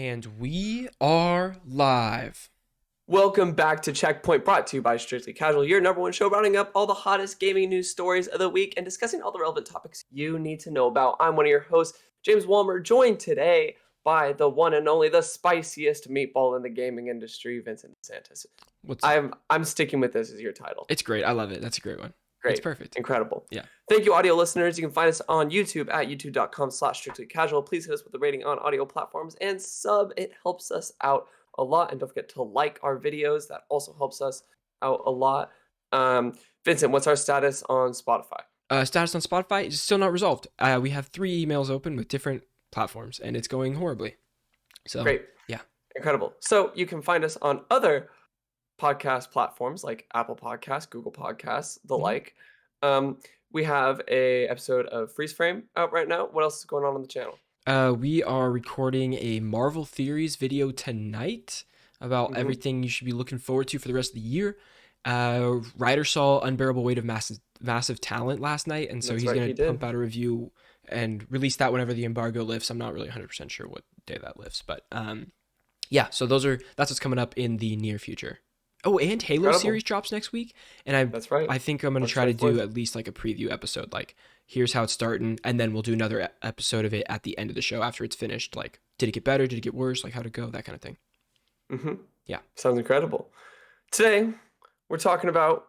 And we are live. Welcome back to Checkpoint, brought to you by Strictly Casual, your number one show rounding up all the hottest gaming news stories of the week and discussing all the relevant topics you need to know about. I'm one of your hosts, James Walmer, joined today by the one and only, the spiciest meatball in the gaming industry, Vincent DeSantis. What's up? I'm sticking with this as your title. It's great. I love it. That's a great one. Great. It's perfect. Incredible. Yeah. Thank you, audio listeners. You can find us on YouTube at youtube.com/strictlycasual. Please hit us with a rating on audio platforms and sub. It helps us out a lot. And don't forget to like our videos. That also helps us out a lot. Vincent, what's our status on Spotify? Status on Spotify is still not resolved. We have 3 emails open with different platforms, and it's going horribly. So Great. Yeah. Incredible. So you can find us on other podcast platforms like Apple Podcasts, Google Podcasts, the like. We have a episode of Freeze Frame out right now. What else is going on the channel? We are recording a Marvel Theories video tonight about everything you should be looking forward to for the rest of the year. Ryder saw Unbearable Weight of Massive Talent last night, and so he's going to pump out a review and release that whenever the embargo lifts. I'm not really 100% sure what day that lifts, but yeah, so that's what's coming up in the near future. Oh, and Halo series drops next week, and That's right. I think I'm going to try to do at least like a preview episode, like here's how it's starting, and then we'll do another episode of it at the end of the show after it's finished. Like, did it get better? Did it get worse? Like, how'd it go? That kind of thing. Yeah. Sounds incredible. Today, we're talking about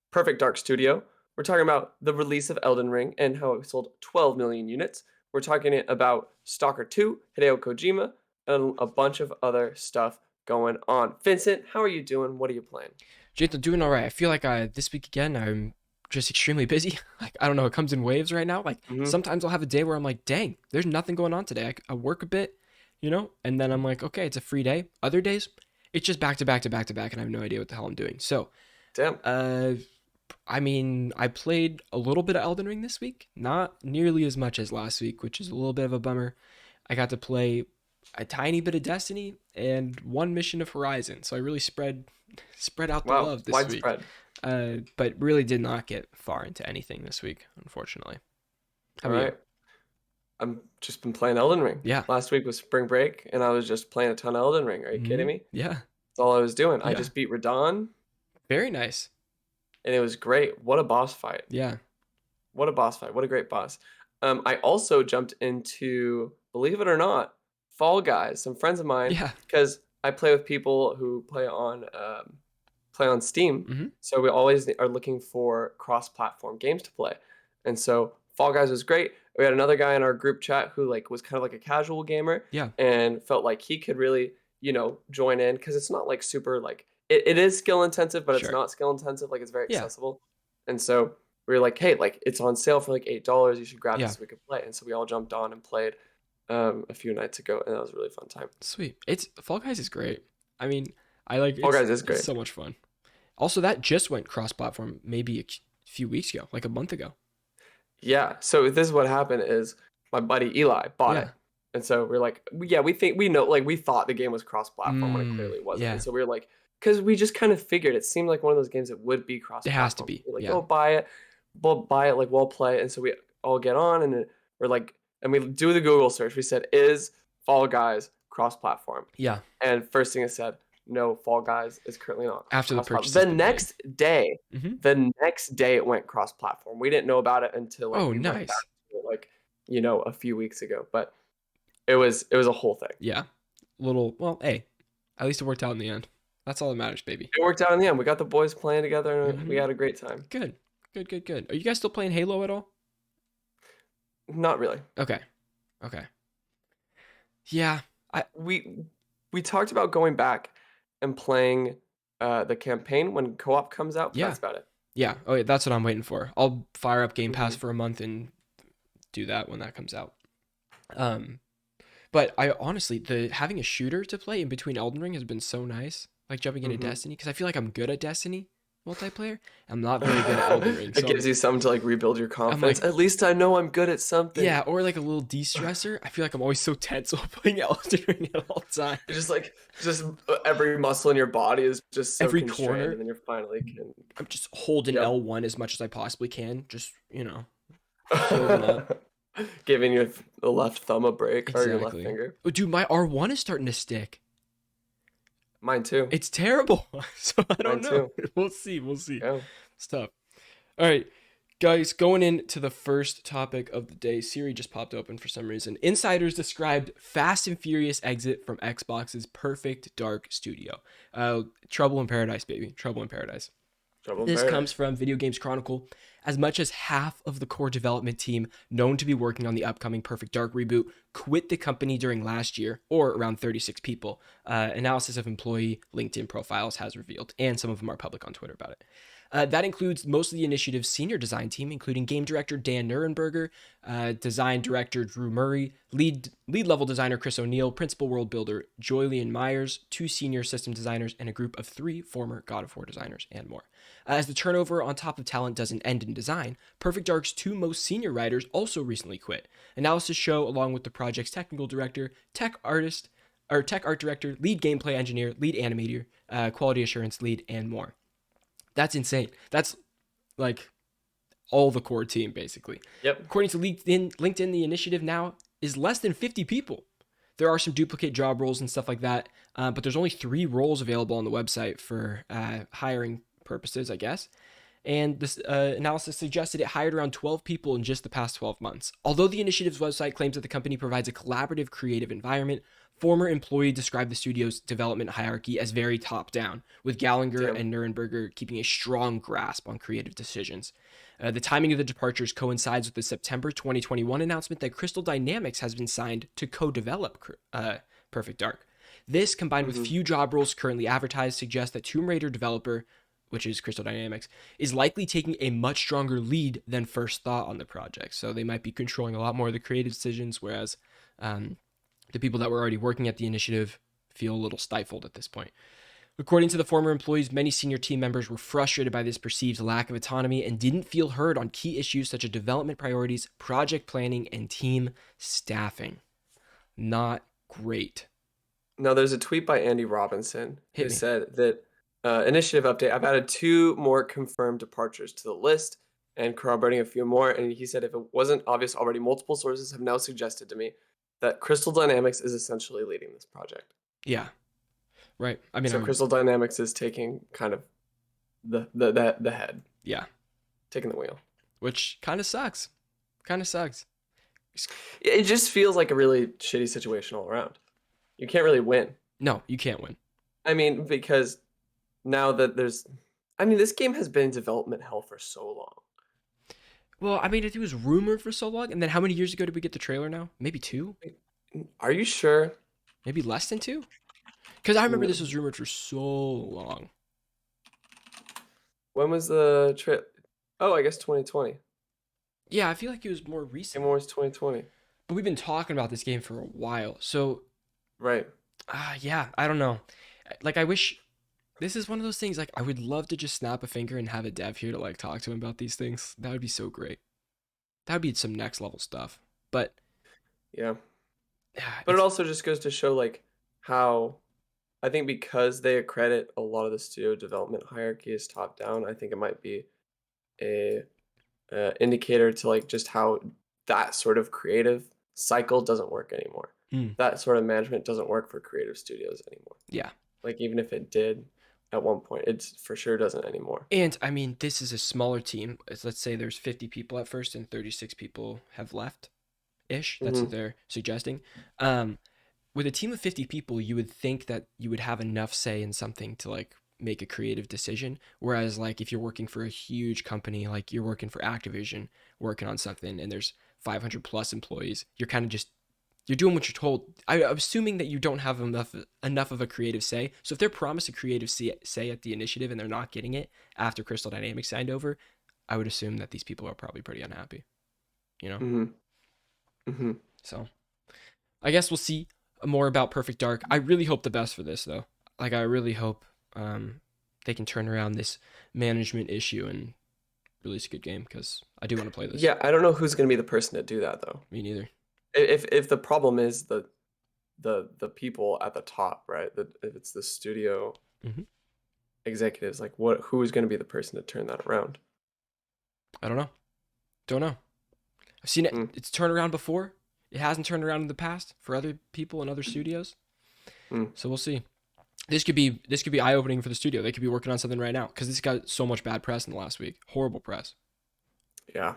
Perfect Dark Studio. We're talking about the release of Elden Ring and how it sold 12 million units. We're talking about Stalker 2, Hideo Kojima, and a bunch of other stuff going on. Vincent, how are you doing? What are you playing? Jake, doing all right. I feel like this week again, I'm just extremely busy. Like, I don't know, it comes in waves right now. Like, sometimes I'll have a day where I'm like, dang, there's nothing going on today. I work a bit, and then I'm like, okay, it's a free day. Other days, it's just back to back to back to back, and I have no idea what the hell I'm doing. So, damn. I mean, I played a little bit of Elden Ring this week, not nearly as much as last week, which is a little bit of a bummer. I got to play a tiny bit of Destiny and 1 mission of Horizon, so I really spread out the love this week. But really did not get far into anything this week, unfortunately. All right. I'm just been playing Elden Ring. Yeah. Last week was spring break, and I was just playing a ton of Elden Ring. Are you kidding me? Yeah. That's all I was doing. Yeah. I just beat Radahn. Very nice. And it was great. What a boss fight. Yeah. What a boss fight. What a great boss. I also jumped into, believe it or not, Fall Guys. Some friends of mine. Yeah. Because I play with people who play on Steam. So we always are looking for cross-platform games to play. And so Fall Guys was great. We had another guy in our group chat who was kind of like a casual gamer. Yeah. And felt like he could really, join in, because it's not like super it is skill intensive, but it's not skill intensive. Like, it's very accessible. And so we were like, hey, it's on sale for $8. You should grab this so we could play. And so we all jumped on and played a few nights ago, and that was a really fun time. Sweet. Fall Guys is great. I mean, Fall Guys is great. It's so much fun. Also, that just went cross-platform maybe a few weeks ago, like a month ago. Yeah. So this is what happened is my buddy Eli bought it. And so we're like, we thought the game was cross-platform when it clearly wasn't. Yeah. And so we were like, because we just kind of figured it seemed like one of those games that would be cross-platform. It has to be. We're like, oh, buy it. We'll buy it, we'll play. And so we all get on, and we're like, and we do the Google search. We said, is Fall Guys cross-platform? Yeah. And first thing it said, no, Fall Guys is currently not. After the purchase. The next day it went cross-platform. We didn't know about it until nice. A few weeks ago. But it was a whole thing. Yeah. Hey, at least it worked out in the end. That's all that matters, baby. It worked out in the end. We got the boys playing together, and we had a great time. Good. Are you guys still playing Halo at all? Not really. Okay. Yeah. We talked about going back and playing the campaign when co-op comes out. But that's about it. Yeah. Oh, yeah, that's what I'm waiting for. I'll fire up Game Pass for a month and do that when that comes out. But I honestly, having a shooter to play in between Elden Ring has been so nice. Like jumping into Destiny, because I feel like I'm good at Destiny multiplayer. I'm not very good at Elden Ring. It gives you something to rebuild your confidence. At least I know I'm good at something. Yeah, or a little de-stressor. I feel like I'm always so tense while playing Elden Ring at all times. Just every muscle in your body is just so every corner, and then you're finally I'm just holding L1 as much as I possibly can. Just holding up. Giving your the left thumb a break or your left Exactly. finger. Oh, dude, my R1 is starting to stick. Mine too. It's terrible. So I Mine don't know. too. We'll see. We'll see. Yeah. It's tough. All right, guys, going into the first topic of the day. Siri just popped open for some reason. Insiders described Fast and Furious exit from Xbox's Perfect Dark Studio. Trouble in Paradise, baby. Trouble in Paradise. Trouble in This comes paradise. from Video Games Chronicle. As much as half of the core development team known to be working on the upcoming Perfect Dark reboot quit the company during last year, or around 36 people. Analysis of employee LinkedIn profiles has revealed, and some of them are public on Twitter about it. That includes most of the initiative's senior design team, including game director Dan Nurenberger, design director Drew Murray, lead level designer Chris O'Neill, principal world builder Joylian Myers, 2 senior system designers, and a group of 3 former God of War designers, and more. As the turnover on top of talent doesn't end in design, Perfect Dark's 2 most senior writers also recently quit. Analysis show, along with the project's technical director, tech art director, lead gameplay engineer, lead animator, quality assurance lead, and more. That's insane. That's like all the core team, basically. Yep. According to LinkedIn, the initiative now is less than 50 people. There are some duplicate job roles and stuff like that, but there's only 3 roles available on the website for hiring purposes, I guess. And this analysis suggested it hired around 12 people in just the past 12 months. Although the initiative's website claims that the company provides a collaborative, creative environment, former employee described the studio's development hierarchy as very top-down, with Gallagher Damn. and Nurenberger keeping a strong grasp on creative decisions. The timing of the departures coincides with the September 2021 announcement that Crystal Dynamics has been signed to co-develop Perfect Dark. This, combined with Hmm. few job roles currently advertised, suggests that Tomb Raider developer, which is Crystal Dynamics, is likely taking a much stronger lead than first thought on the project. So they might be controlling a lot more of the creative decisions, whereas the people that were already working at the initiative feel a little stifled at this point. According to the former employees, many senior team members were frustrated by this perceived lack of autonomy and didn't feel heard on key issues such as development priorities, project planning, and team staffing. Not great. Now, there's a tweet by Andy Robinson Hit who me. said that initiative update. I've added 2 more confirmed departures to the list and corroborating a few more. And he said if it wasn't obvious already, multiple sources have now suggested to me that Crystal Dynamics is essentially leading this project. Yeah, right. I mean, So Crystal Dynamics is taking kind of the head, yeah, taking the wheel. which kind of sucks. Kind of sucks. It just feels like a really shitty situation all around. You can't really win. No, you can't win. I mean, because now that this game has been in development hell for so long. Well, I mean, it was rumored for so long, and then how many years ago did we get the trailer now? Maybe 2? Are you sure? Maybe less than 2? Because I remember this N- was rumored for so long. When was the trip? Oh, I guess 2020. Yeah, I feel like it was more Game recent. Awards 2020. But we've been talking about this game for a while. So, Right. yeah, I don't know. Like, I wish this is one of those things. Like, I would love to just snap a finger and have a dev here to like talk to him about these things. That would be so great. That would be some next level stuff. But Yeah. yeah, But it also just goes to show like how I think because they accredit a lot of the studio development hierarchy as top down, I think it might be a indicator to like just how that sort of creative cycle doesn't work anymore. mm, That sort of management doesn't work for creative studios anymore. yeah. Like even if it did at one point, it for sure doesn't anymore. And I mean, this is a smaller team. Let's say there's 50 people at first, and 36 people have left. Ish. That's what Hmm. they're suggesting. Um, with a team of 50 people, you would think that you would have enough say in something to like make a creative decision. Whereas, like, if you're working for a huge company, like you're working for Activision, working on something, and there's 500 plus employees, you're kind of just you're doing what you're told. I'm assuming that you don't have enough of a creative say. So if they're promised a creative say at the initiative and they're not getting it after Crystal Dynamics signed over, I would assume that these people are probably pretty unhappy. You know. Hmm. Hmm. So I guess we'll see more about Perfect Dark. I really hope the best for this, though. Like, I really hope they can turn around this management issue and release a good game because I do want to play this. Yeah, I don't know who's gonna be the person to do that though. Me neither. If the problem is the people at the top, right? That if it's the studio Hmm. executives, like who is going to be the person to turn that around? I don't know. Don't know. I've seen it. Mm, It's turned around before. It hasn't turned around in the past for other people and other studios. mm, So we'll see. This could be eye opening for the studio. They could be working on something right now because this got so much bad press in the last week. Horrible press. yeah,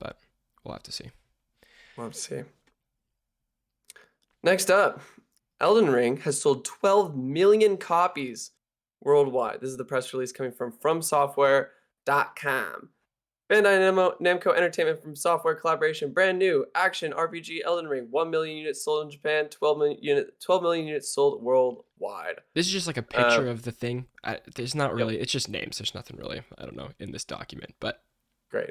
But we'll have to see. let's see. Next up, Elden Ring has sold 12 million copies worldwide. This is the press release coming from FromSoftware.com. Bandai Namco Entertainment from Software Collaboration, brand new action RPG Elden Ring. 1 million units sold in Japan, 12 million units sold worldwide. This is just like a Uh, picture of the thing. There's not yep, really. It's just names. There's nothing really. I don't know in this document, but great.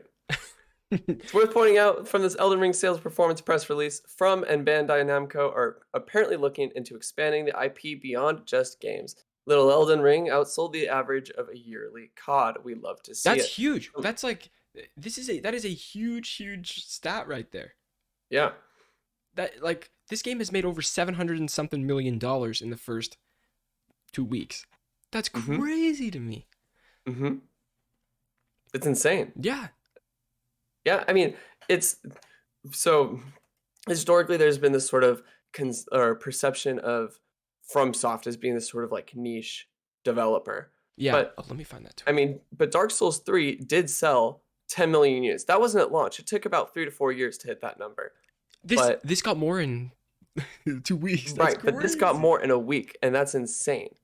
It's worth pointing out from this Elden Ring sales performance press release, From and Bandai Namco are apparently looking into expanding the IP beyond just games. Little Elden Ring outsold the average of a yearly COD. We love to see that's it. huge. That's like that is a huge stat right there. Yeah. That like this game has made over 700 and something $1 million in the first 2 weeks. That's Mm-hmm. crazy to me. Mm-hmm. It's insane. Yeah. Yeah, I mean, it's so historically there's been this sort of or perception of FromSoft as being this sort of like niche developer. Yeah. But Oh, let me find that I tweet. mean, but Dark Souls 3 did sell 10 million units. That wasn't at launch. It took about 3 to 4 years to hit that number. This But this got more in 2 weeks. That's right, but this got crazy. more in a week, and that's insane,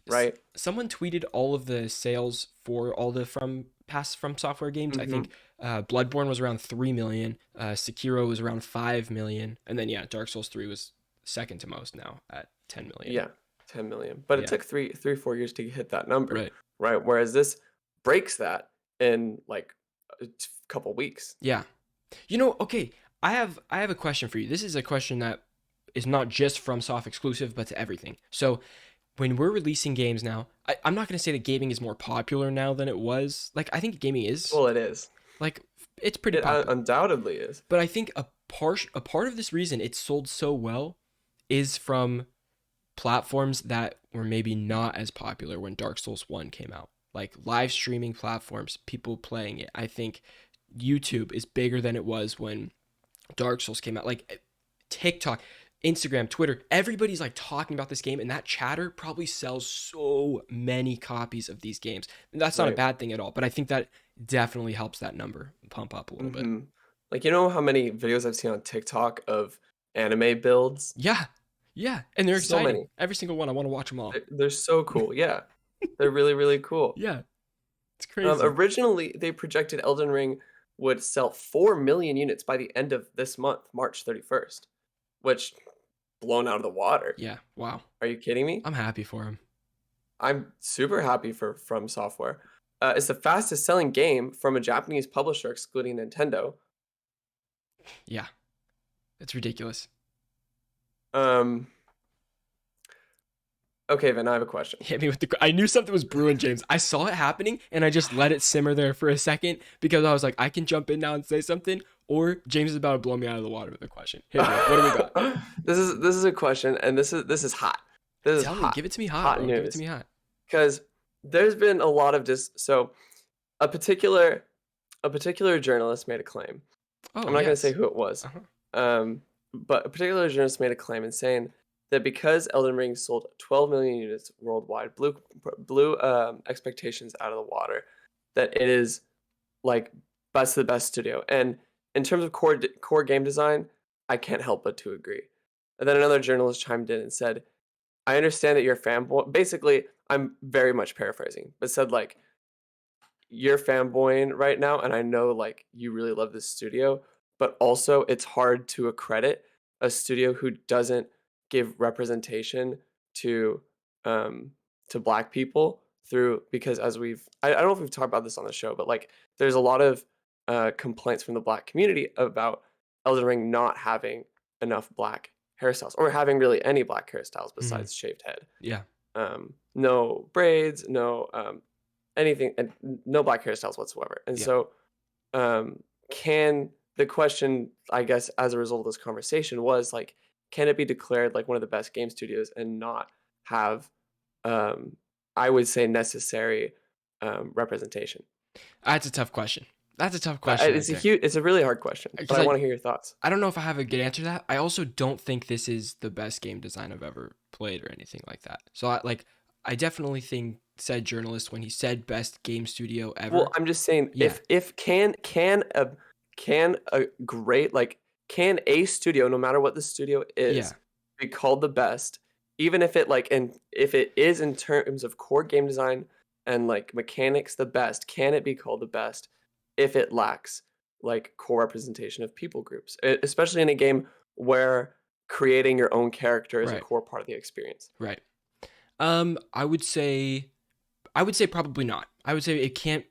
right? Someone tweeted all of the sales for all the From Software games. I Mm-hmm. think Bloodborne was around 3 million, Sekiro was around 5 million, and then yeah, Dark Souls 3 was second to most now at 10 million. Yeah, 10 million. But it Yeah, took 4 years to hit that number, right. right? Whereas this breaks that in like a couple weeks. Yeah. Okay, I have a question for you. This is a question that is not just from Soft exclusive, but to everything. So when we're releasing games now, I'm not going to say that gaming is more popular now than it was. Like, I think gaming is Well, it is. like it's pretty It popular. undoubtedly is. But I think a part of this reason it's sold so well is from platforms that were maybe not as popular when Dark Souls 1 came out. Like live streaming platforms, people playing it. I think YouTube is bigger than it was when Dark Souls came out. Like TikTok, Instagram, Twitter, everybody's like talking about this game, and that chatter probably sells so many copies of these games. And that's not a Right. bad thing at all, but I think that definitely helps that number pump up a little bit. Mm-hmm. Like, you know how many videos I've seen on TikTok of anime builds? Yeah, yeah, and they're So exciting. many. Every single one, I want to watch them all. They're so cool. Yeah. They're really, really cool. Yeah, it's crazy. Originally, they projected Elden Ring would sell 4 million units by the end of this month, March 31st, which blown out of the water. Yeah, wow. Are you kidding me? I'm happy for him. I'm super happy for From Software. It's the fastest selling game from a Japanese publisher, excluding Nintendo. Yeah, it's ridiculous. Um, okay, Vin, I have a question. Hit me with the. I knew something was brewing, James. I saw it happening, and I just let it simmer there for a second because I was like, I can jump in now and say something, or James is about to blow me out of the water with a question. Hit me. What do we got? This is a question, and this is hot. This is Tell me. hot, Give it to me hot, hot bro. Give it to news. me hot. Because there's been a lot of so a particular journalist made a claim. Oh I'm not going to say yes. who it was, Uh-huh. but a particular journalist made a claim in saying that because Elden Ring sold 12 million units worldwide, blew expectations out of the water, that it is like best of the best studio. And in terms of core game design, I can't help but to agree. And then another journalist chimed in and said, I understand that you're a fanboy. Basically, I'm very much paraphrasing, but said like, you're fanboying right now, and I know like you really love this studio, but also it's hard to accredit a studio who doesn't give representation to um black people through because as I don't know if we've talked about this on the show, but like there's a lot of complaints from the black community about Elden Ring not having enough black hairstyles or having really any black hairstyles Mhm. besides shaved head. Yeah. No braids, no anything, and no black hairstyles whatsoever. And Yeah. so, can the question, I guess, as a result of this conversation was like, can it be declared like one of the best game studios and not have, um, I would say, necessary representation? That's a tough question. That's a tough question right there. It's a really hard question, but Because I want to hear your thoughts. I don't know if I have a good answer to that. I also don't think this is the best game design I've ever played or anything like that. So I definitely think said journalist when he said best game studio Well, ever. I'm just saying, Yeah, if can a great like can a studio, no matter what the studio yeah, is, be called the best, even if it like and if it is in terms of core game design and like mechanics the best, can it be called the best if it lacks like core representation of people groups, especially in a game where creating your own character is a right, core part of the experience? right. I would say probably not. I would say it can't.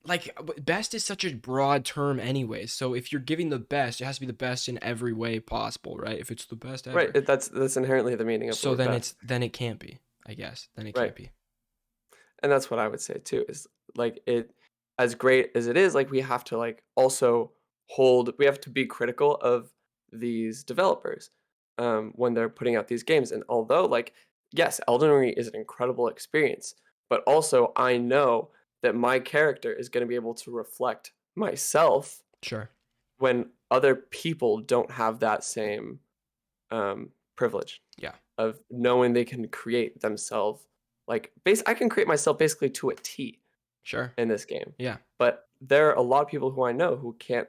Like best is such a broad term anyway. So if you're giving the best, it has to be the best in every way possible, right? If it's the best Right. ever. That's inherently the meaning of the So word then best. it can't be, I guess. Then it Right. can't be. And that's what I would say too, is like it as great as it is, like we have to like also we have to be critical of these developers when they're putting out these games. And although like, yes, Elden Ring is an incredible experience, but also I know that my character is going to be able to reflect myself Sure. when other people don't have that same privilege Yeah. of knowing they can create themselves. Like, I can create myself basically to a T Sure. in this game, Yeah. but there are a lot of people who I know who can't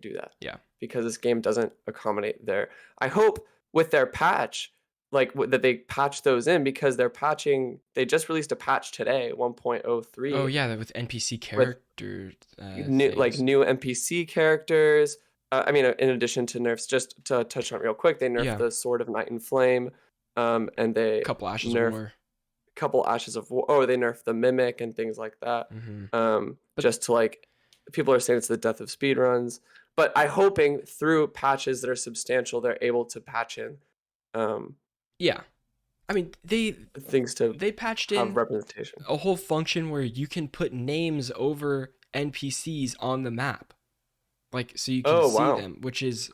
do that Yeah. because this game doesn't accommodate their. I hope with their patch, like that they patch those in because they're patching. They just released a patch today, Oh 1.03, yeah, that with NPC with character like things. new NPC characters. I mean, in addition to nerfs, just to touch on it real quick, they nerfed Yeah. the Sword of Night and Flame, and they Couple Ashes of nerfed War. a couple Ashes of War. Oh, they nerfed the Mimic and things like that. Mm-hmm. But Just to like, people are saying it's the death of speedruns, but I'm hoping through patches that are substantial, they're able to patch in um, yeah, I mean things to they patched have in representation. a whole function where you can put names over NPCs on the map, like so you can Oh see wow, them, which is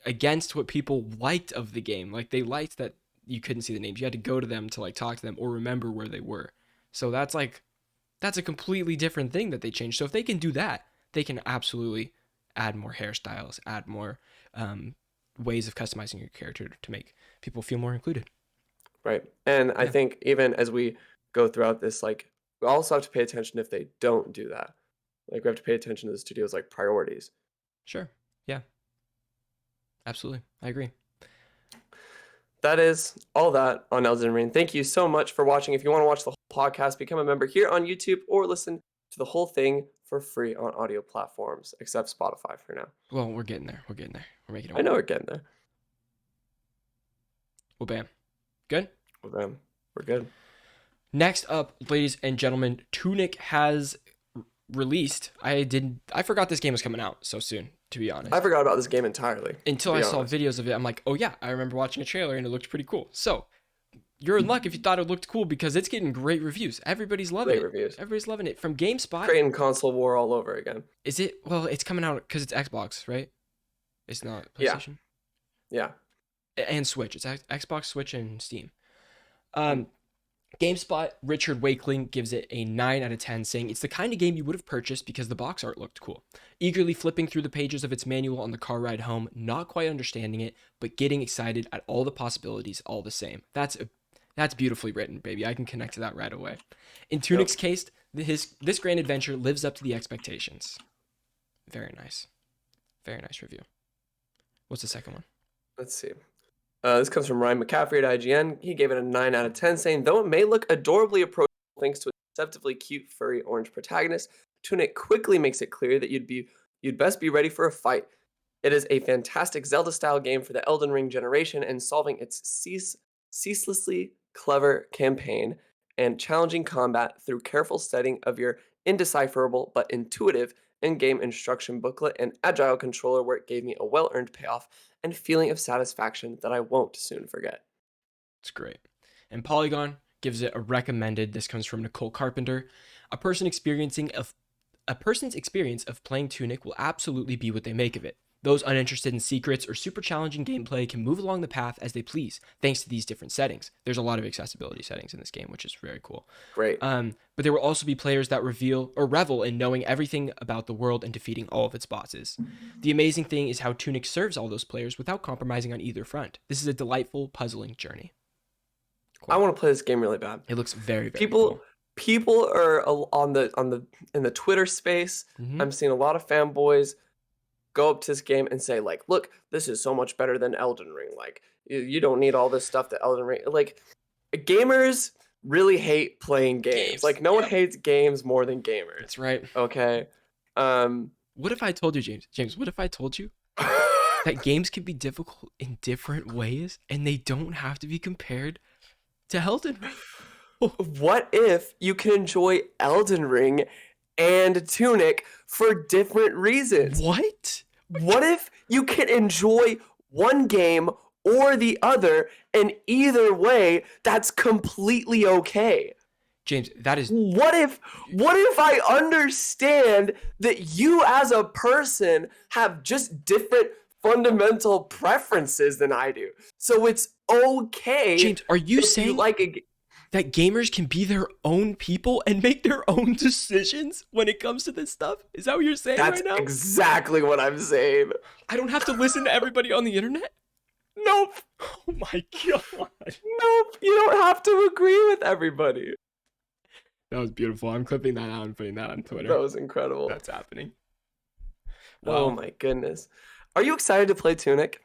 against what people liked of the game. Like they liked that you couldn't see the names. You had to go to them to like talk to them or remember where they were. So that's a completely different thing that they changed. So if they can do that, they can absolutely add more hairstyles, add more ways of customizing your character to make people feel more included. right. And I Yeah, think even as we go throughout this, like we also have to pay attention if they don't do that. Like we have to pay attention to the studio's like priorities. sure. Yeah, absolutely. I agree. That is all that on Elden Ring. Thank you so much for watching. If you want to watch the whole podcast, become a member here on YouTube or listen to the whole thing for free on audio platforms, except Spotify for now. Well, we're getting there. We're getting there. We're making it I know work. we're getting there. Well, bam. Good. Well, then, we're good. Next up, ladies and gentlemen, Tunic has released. I forgot this game was coming out so soon, to be honest. I forgot about this game entirely. Until I saw videos of it, I'm like, oh yeah, I remember watching a trailer and it looked pretty cool. So you're in luck if you thought it looked cool because it's getting great reviews. Everybody's loving Great it. reviews. Everybody's loving it. From GameSpot, Creating console war all over again. is it? Well, it's coming out because it's Xbox, right? It's not Yeah. PlayStation. Yeah. And Switch. It's Xbox, Switch, and Steam. GameSpot Richard Wakeling gives it a 9 out of 10, saying it's the kind of game you would have purchased because the box art looked cool. Eagerly flipping through the pages of its manual on the car ride home, not quite understanding it, but getting excited at all the possibilities all the same. That's beautifully written, baby. I can connect to that right away. In Tunic's case, this grand adventure lives up to the expectations. Very nice. Very nice review. What's the second one? Let's see. This comes from Ryan McCaffrey at IGN. He gave it a 9 out of 10, saying, though it may look adorably approachable thanks to a deceptively cute furry orange protagonist, Tunic quickly makes it clear that you'd best be ready for a fight. It is a fantastic Zelda-style game for the Elden Ring generation, and solving its ceaselessly clever campaign and challenging combat through careful setting of your indecipherable but intuitive in-game instruction booklet and agile controller work gave me a well-earned payoff and feeling of satisfaction that I won't soon forget. It's great. And Polygon gives it a recommended. This comes from Nicole Carpenter. A person's experience of playing Tunic will absolutely be what they make of it. Those uninterested in secrets or super challenging gameplay can move along the path as they please, thanks to these different settings. There's a lot of accessibility settings in this game, which is very cool. Great. But there will also be players that revel in knowing everything about the world and defeating all of its bosses. The amazing thing is how Tunic serves all those players without compromising on either front. This is a delightful, puzzling journey. Cool. I want to play this game really bad. It looks very, very cool. People are in the Twitter space. I'm seeing a lot of fanboys go up to this game and say, like, look, this is so much better than Elden Ring. Like, you don't need all this stuff that Elden Ring. Like, gamers really hate playing games. Like, no one hates games more than gamers. That's right. Okay. What if I told you, James? James, what if I told you that games can be difficult in different ways and they don't have to be compared to Elden Ring? What if you can enjoy Elden Ring and Tunic for different reasons? What? What if you can enjoy one game or the other, and either way, that's completely okay? James, that is... What if I understand that you as a person have just different fundamental preferences than I do? So it's okay. James, are you saying that gamers can be their own people and make their own decisions when it comes to this stuff? Is that what you're saying right now? That's exactly what I'm saying. I don't have to listen to everybody on the internet? Nope. Oh my god. Nope. You don't have to agree with everybody. That was beautiful. I'm clipping that out and putting that on Twitter. That was incredible. That's happening. Wow. Oh my goodness. Are you excited to play Tunic?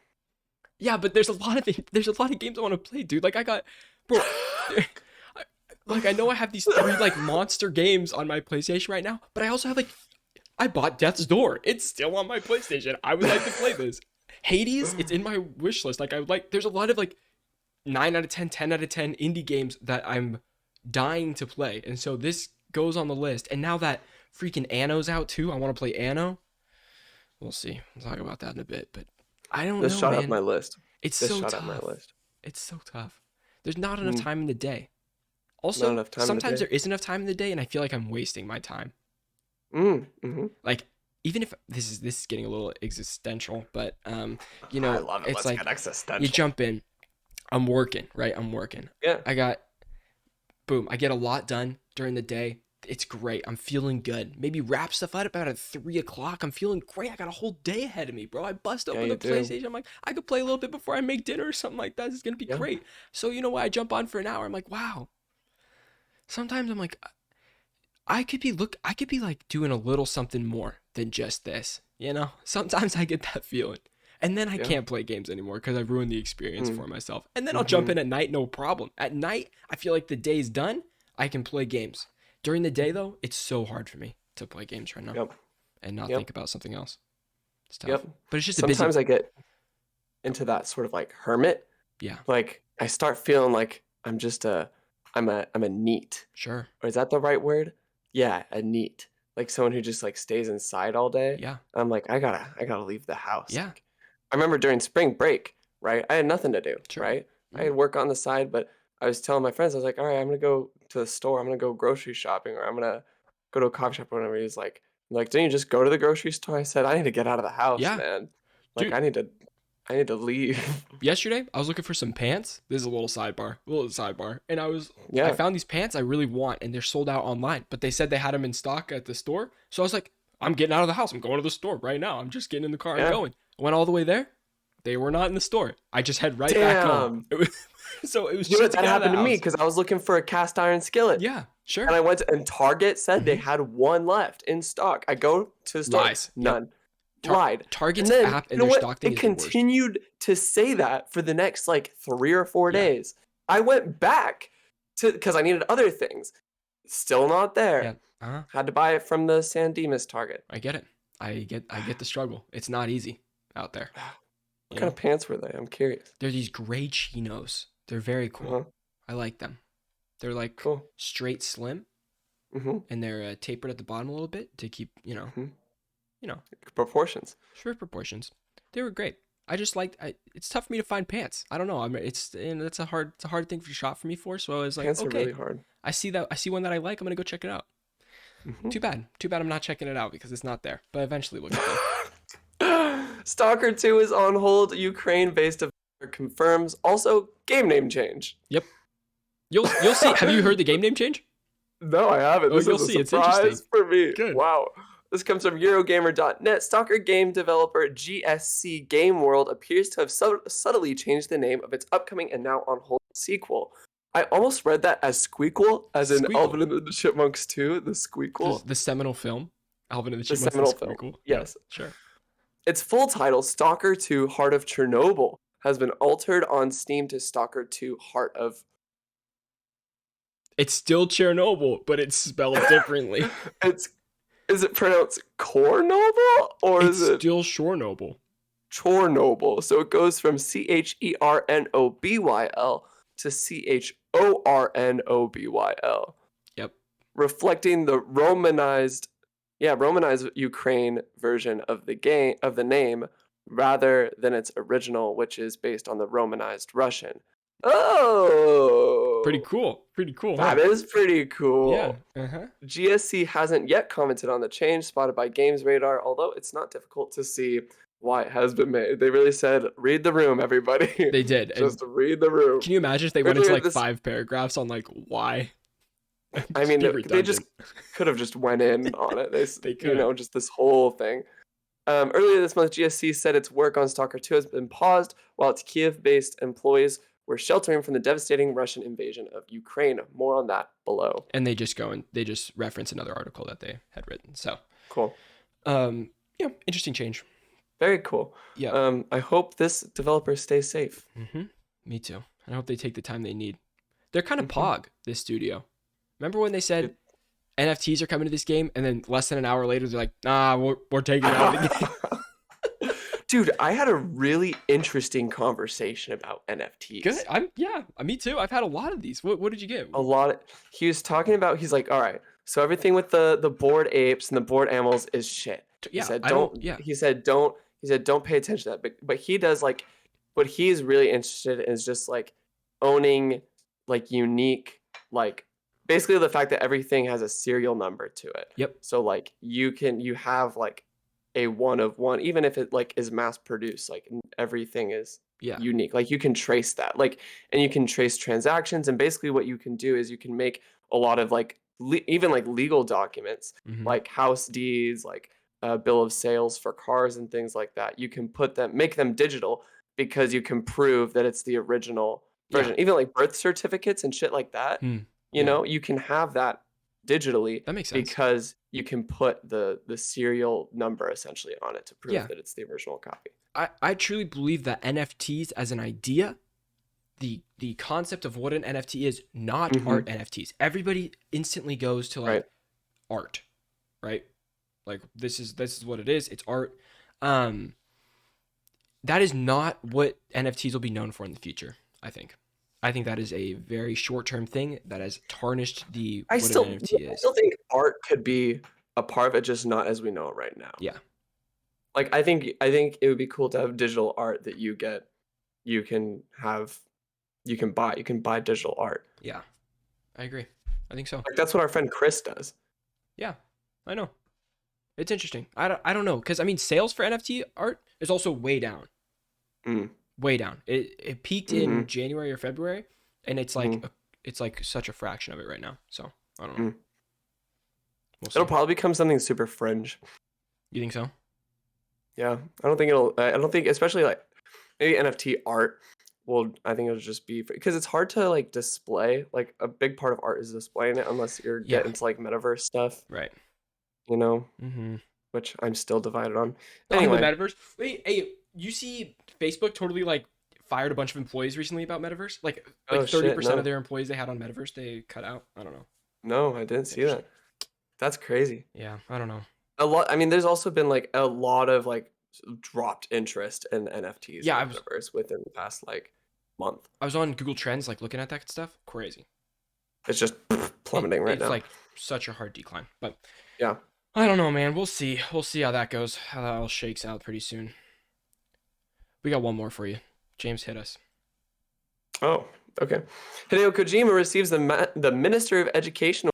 Yeah, but there's a lot of games I want to play, dude. Like I know I have these 3 like monster games on my PlayStation right now, but I also have I bought Death's Door. It's still on my PlayStation. I would like to play this. Hades, it's in my wish list. There's a lot of 9 out of 10, 10 out of 10 indie games that I'm dying to play. And so this goes on the list. And now that freaking Anno's out too, I want to play Anno. We'll see. We'll talk about that in a bit, but I don't know, This shot man. up my list. It's so tough. It's so tough. There's not enough time in the day. Also, sometimes there is enough time in the day, and I feel like I'm wasting my time. Like, even if this is getting a little existential, but you know, I love it. it's Let's get existential. You jump in. I'm working, right? I'm working. Yeah. I get a lot done during the day. It's great. I'm feeling good. Maybe wrap stuff up about at 3 o'clock. I'm feeling great. I got a whole day ahead of me, bro. I bust open the PlayStation. I'm like, I could play a little bit before I make dinner or something like that. This is gonna be great. So you know what? I jump on for an hour. I'm like, wow. Sometimes I'm like, I could be like doing a little something more than just this. You know? Sometimes I get that feeling. And then I can't play games anymore because I've ruined the experience for myself. And then I'll jump in at night, no problem. At night, I feel like the day's done. I can play games. During the day, though, it's so hard for me to play games right now and not think about something else. It's tough. But it's just sometimes I get into that sort of hermit. Yeah. Like I start feeling like I'm a neat. Sure. Or is that the right word? Yeah, a neat. Like someone who just stays inside all day. Yeah. I'm like, I gotta leave the house. Yeah. I remember during spring break, right? I had nothing to do, right? I had work on the side, but I was telling my friends, I was like, all right, I'm gonna go to the store. I'm gonna go grocery shopping, or I'm gonna go to a coffee shop or whatever. He's like, didn't you just go to the grocery store? I said, I need to get out of the house, man. Like, dude, I need to leave. Yesterday, I was looking for some pants. This is a little sidebar. And I found these pants I really want, and they're sold out online. But they said they had them in stock at the store. So I was like, I'm getting out of the house. I'm going to the store right now. I'm just getting in the car and going. I went all the way there. They were not in the store. I just head right back home. So it was just that happened to me because I was looking for a cast iron skillet. Yeah, sure. And I went and Target said they had one left in stock. I go to the store. Lies. None. Lied. Target's app and their stock thing it continued to say that for the next 3 or 4 days. I went back because I needed other things. Still not there. Yeah. Had to buy it from the San Dimas Target. I get it. I get the struggle. It's not easy out there. What kind of pants were they? I'm curious. They're these gray chinos. They're very cool. I like them. They're straight slim, and they're tapered at the bottom a little bit to keep proportions. Sure, proportions. They were great. I just it's tough for me to find pants. I don't know. It's a hard thing to shop for me for. So I was like, pants okay, are really hard. I see one that I like. I'm gonna go check it out. Too bad I'm not checking it out because it's not there. But eventually we'll get there. Stalker 2 is on hold. Ukraine-based developer confirms. Also, game name change. Yep. You'll see. Have you heard the game name change? No, I haven't. Oh, This you'll is a see. It's interesting. surprise for me. Good. Wow. This comes from Eurogamer.net. Stalker game developer GSC Game World appears to have subtly changed the name of its upcoming and now on hold sequel. I almost read that as Squeakquel, as in Squeakquel. Alvin and the Chipmunks 2, the Squeakquel. The seminal film, Alvin and the The Chipmunks. seminal film. Squeakquel. Yes. Yeah, sure. Its full title, Stalker 2 Heart of Chernobyl, has been altered on Steam to Stalker 2 Heart of... It's still Chernobyl, but it's spelled differently. Is it pronounced Cornoble or It's is it still Shornoble. Chornoble? So it goes from CHERNOBYL to CHORNOBYL, Yep. reflecting the romanized Ukraine version of the name rather than its original, which is based on the romanized Russian. Oh, Pretty cool. Pretty cool. That is pretty cool. Yeah. Uh-huh. GSC hasn't yet commented on the change spotted by Games Radar, although it's not difficult to see why it has been made. They really said, read the room, everybody. They did. Just read the room. Can you imagine if they went into like 5 paragraphs on like why? I mean, they just could have just went in on it. They could. Just this whole thing. Earlier this month, GSC said its work on Stalker 2 has been paused while its Kiev-based employees were sheltering from the devastating Russian invasion of Ukraine. More on that below. And they just reference another article that they had written. So cool. Yeah, interesting change. Very cool. Yeah. I hope this developer stays safe. Mm-hmm. Me too. I hope they take the time they need. They're kind of pog, this studio. Remember when they said NFTs are coming to this game, and then less than an hour later they're like, nah, we're taking it out of the game. Dude, I had a really interesting conversation about NFTs. Good. Me too. I've had a lot of these. What did you get? A lot. He was talking about. He's like, all right. So everything with the bored apes and the bored animals is shit. Yeah. He said don't. He said don't. He said don't pay attention to that. But he does like, what he's really interested in is just like owning like unique, like basically the fact that everything has a serial number to it. Yep. So like you have like a one of one, even if it like is mass produced, like everything is unique. Like you can trace that, like, and you can trace transactions. And basically what you can do is you can make a lot of like even like legal documents, like house deeds, like bill of sales for cars and things like that. You can make them digital because you can prove that it's the original version. Even like birth certificates and shit like that. You know, you can have that digitally. That makes sense. Because you can put the serial number essentially on it to prove that it's the original copy. I truly believe that NFTs as an idea, the concept of what an NFT is, not art NFTs. Everybody instantly goes to like art, right? Like this is what it is. It's art. That is not what NFTs will be known for in the future, I think. I think that is a very short-term thing that has tarnished what an NFT is. I still think art could be a part of it, just not as we know it right now. Yeah. Like I think it would be cool to have digital art that you can buy digital art. Yeah. I agree. I think so. Like that's what our friend Chris does. Yeah. I know. It's interesting. I don't know, cuz I mean sales for NFT art is also way down. Way down. It peaked in January or February, and it's like it's like such a fraction of it right now. So I don't know. It'll probably become something super fringe. You think so? Yeah, I don't think, especially like maybe NFT art. I think it'll just be because it's hard to like display. Like a big part of art is displaying it, unless you're getting into like metaverse stuff, right? You know, which I'm still divided on. Anyway, the metaverse. Wait, hey. You see Facebook totally like fired a bunch of employees recently about metaverse? Like 30% of their employees they had on metaverse they cut out. I don't know. No, I didn't see that. That's crazy. Yeah, I don't know. A lot. I mean, there's also been like a lot of like dropped interest in NFTs. Yeah, metaverse within the past like month. I was on Google Trends like looking at that stuff. Crazy. It's just plummeting right now. It's like such a hard decline. But yeah, I don't know, man. We'll see. We'll see how that goes. How that all shakes out pretty soon. We got one more for you. James, hit us. Oh, okay. Hideo Kojima receives the Minister of Education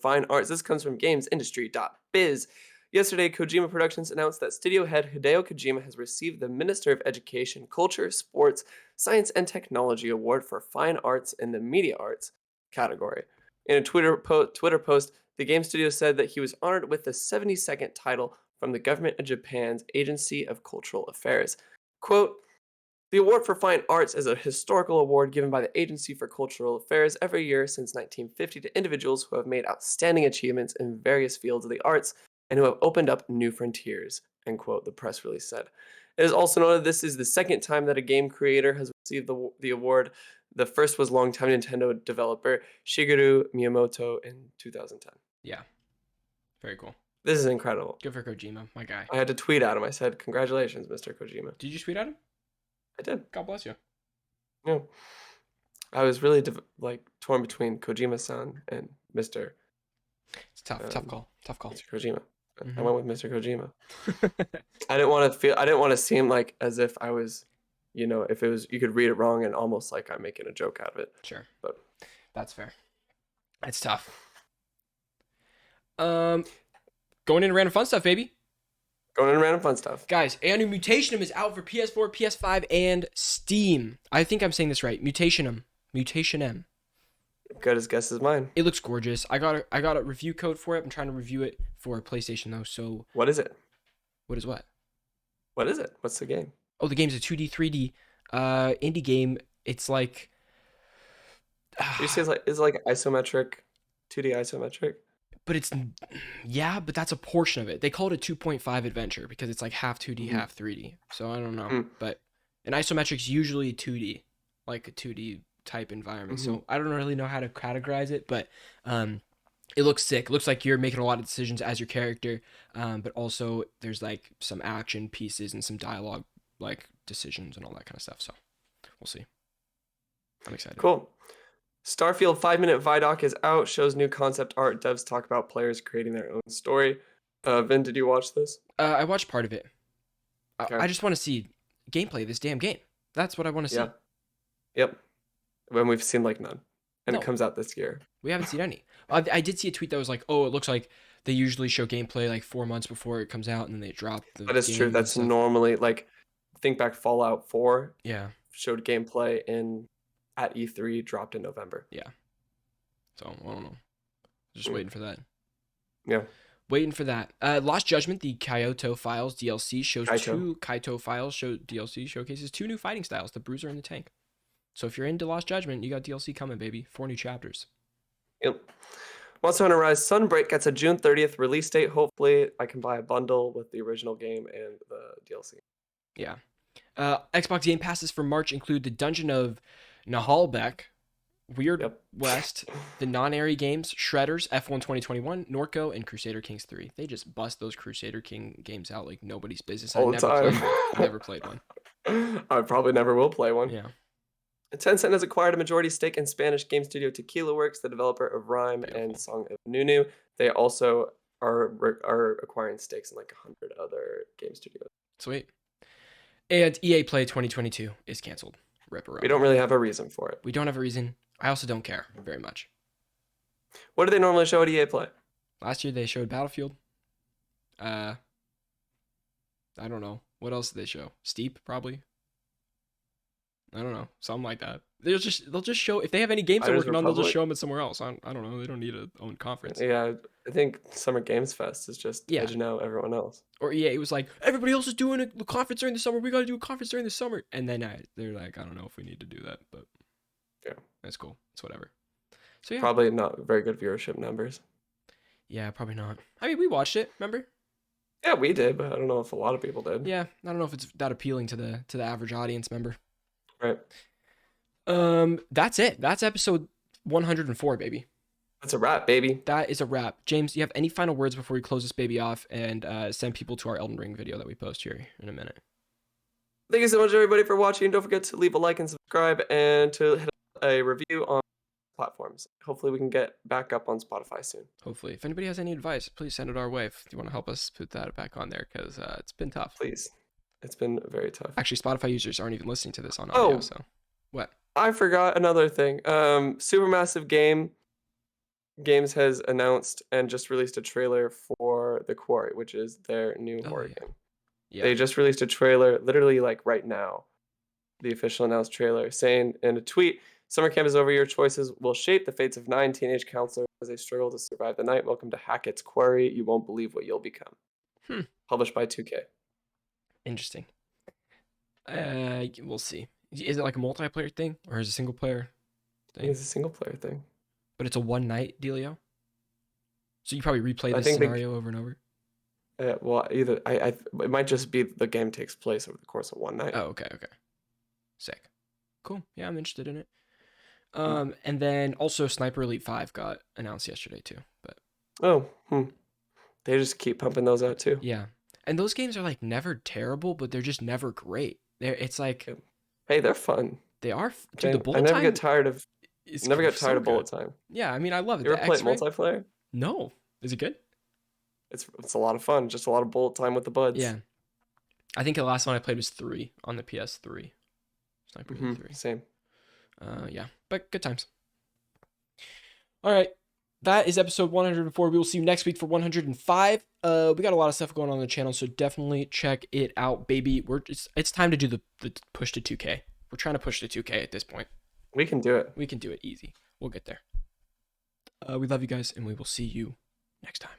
Fine Arts. This comes from gamesindustry.biz. Yesterday, Kojima Productions announced that studio head Hideo Kojima has received the Minister of Education, Culture, Sports, Science, and Technology Award for Fine Arts in the Media Arts category. In a Twitter post, the game studio said that he was honored with the 72nd title from the government of Japan's Agency of Cultural Affairs. Quote, the Award for Fine Arts is a historical award given by the Agency for Cultural Affairs every year since 1950 to individuals who have made outstanding achievements in various fields of the arts and who have opened up new frontiers, end quote, the press release said. It is also noted this is the second time that a game creator has received the award. The first was longtime Nintendo developer Shigeru Miyamoto in 2010. Yeah. Very cool. This is incredible. Good for Kojima, my guy. I had to tweet at him. I said, congratulations, Mr. Kojima. Did you tweet at him? I did. God bless you. Yeah. I was really torn between Kojima-san and Mr. It's tough. Tough call. Mr. Kojima. Mhm. I went with Mr. Kojima. I didn't want to seem like as if I was, if it was, you could read it wrong and almost like I'm making a joke out of it. Sure. But that's fair. It's tough. Going into random fun stuff, baby. Going into random fun stuff. Guys, and Mutationum is out for PS4, PS5, and Steam. I think I'm saying this right. Mutationum. Mutationum. Good as guess as mine. It looks gorgeous. I got a review code for it. I'm trying to review it for PlayStation though. So what is it? What is what? What is it? What's the game? Oh, the game's a 2D, 3D indie game. It's like you say it's like isometric, 2D isometric. But but that's a portion of it. They call it a 2.5 adventure because it's like half 2D, half 3D. So I don't know. But an isometric's usually 2D, like a 2D type environment. So I don't really know how to categorize it, but it looks sick. It looks like you're making a lot of decisions as your character, but also there's like some action pieces and some dialogue like decisions and all that kind of stuff. So we'll see. I'm excited. Cool. Starfield 5-minute Vidoc is out, shows new concept art. Devs talk about players creating their own story. Vin, did you watch this? I watched part of it. Okay. I just want to see gameplay of this damn game. That's what I want to see. Yep. When we've seen like none. And No. It comes out this year. We haven't seen any. I did see a tweet that was like, oh, it looks like they usually show gameplay like 4 months before it comes out and then they drop the That is game true. and That's stuff. normally like, think back Fallout 4 Yeah. showed gameplay at E3, dropped in November. Yeah. So, I don't know. Just waiting for that. Yeah. Waiting for that. Lost Judgment, the Kyoto Files DLC shows DLC showcases 2 new fighting styles, the Bruiser and the Tank. So if you're into Lost Judgment, you got DLC coming, baby. 4 new chapters. Yep. Monster Hunter Rise Sunbreak gets a June 30th release date. Hopefully, I can buy a bundle with the original game and the DLC. Yeah. Xbox Game Passes for March include the Dungeon of Nahalbek, Weird West, the non-airy games, Shredders, F1 2021, Norco, and Crusader Kings 3. They just bust those Crusader King games out like nobody's business. All the time. Never played one. I probably never will play one. Yeah. Tencent has acquired a majority stake in Spanish game studio Tequila Works, the developer of Rhyme and Song of Nunu. They also are acquiring stakes in like 100 other game studios. Sweet. And EA Play 2022 is canceled. We don't really have a reason for it. We don't have a reason. I also don't care very much. What do they normally show at EA Play? Last year they showed Battlefield. I don't know. What else did they show? Steep, probably. I don't know. Something like that. They'll just show, if they have any games they're working on, they'll just show them at somewhere else. I don't know. They don't need a own conference. Yeah, I think Summer Games Fest is just edging out everyone else. Or EA was like, everybody else is doing a conference during the summer. We got to do a conference during the summer. And then they're like, I don't know if we need to do that, but yeah, that's cool. It's whatever. So yeah, probably not very good viewership numbers. Yeah, probably not. I mean, we watched it. Remember? Yeah, we did, but I don't know if a lot of people did. Yeah, I don't know if it's that appealing to the average audience member. Right. That's it. That's episode 104, baby. That's a wrap, baby. That is a wrap. James, do you have any final words before we close this baby off and send people to our Elden Ring video that we post here in a minute? Thank you so much, everybody, for watching. Don't forget to leave a like and subscribe and to hit a review on platforms. Hopefully we can get back up on Spotify soon. Hopefully. If anybody has any advice, please send it our way if you want to help us put that back on there, because it's been tough. Please. It's been very tough. Actually, Spotify users aren't even listening to this on audio, so what? I forgot another thing. Supermassive Games has announced and just released a trailer for for The Quarry, which is their new Oh horror yeah. game. Yeah. They just released a trailer, literally like right now, the official announced trailer, saying in a tweet, "Summer camp is over. Your choices will shape the fates of 9 teenage counselors as they struggle to survive the night. Welcome to Hackett's Quarry. You won't believe what you'll become." Hmm. Published by 2K. Interesting. We'll see. Is it like a multiplayer thing or is it a single player I think thing? it's a single player thing. But it's a one night dealio. So you probably replay I this think scenario over and over. well, either it might just be the game takes place over the course of one night. Oh, okay, okay. Sick. Cool. Yeah, I'm interested in it. Hmm. And then also Sniper Elite 5 got announced yesterday too. But Oh, they just keep pumping those out too. yeah. And those games are like never terrible, but they're just never great. It's like Yeah. Hey, they're fun. they are dude, the Okay, I bullet never get time tired of is never get tired so of bullet good. time. Yeah, I mean I love it. You ever The play it X-ray? multiplayer? No. Is it good? It's a lot of fun. Just a lot of bullet time with the buds. Yeah. I think the last one I played was 3 on the PS3. Sniper Elite 3. Same. Yeah, but good times. All right. That is episode 104. We will see you next week for 105. We got a lot of stuff going on the channel, so definitely check it out, baby. It's time to do the push to 2K. We're trying to push to 2K at this point. We can do it. We can do it easy. We'll get there. We love you guys, and we will see you next time.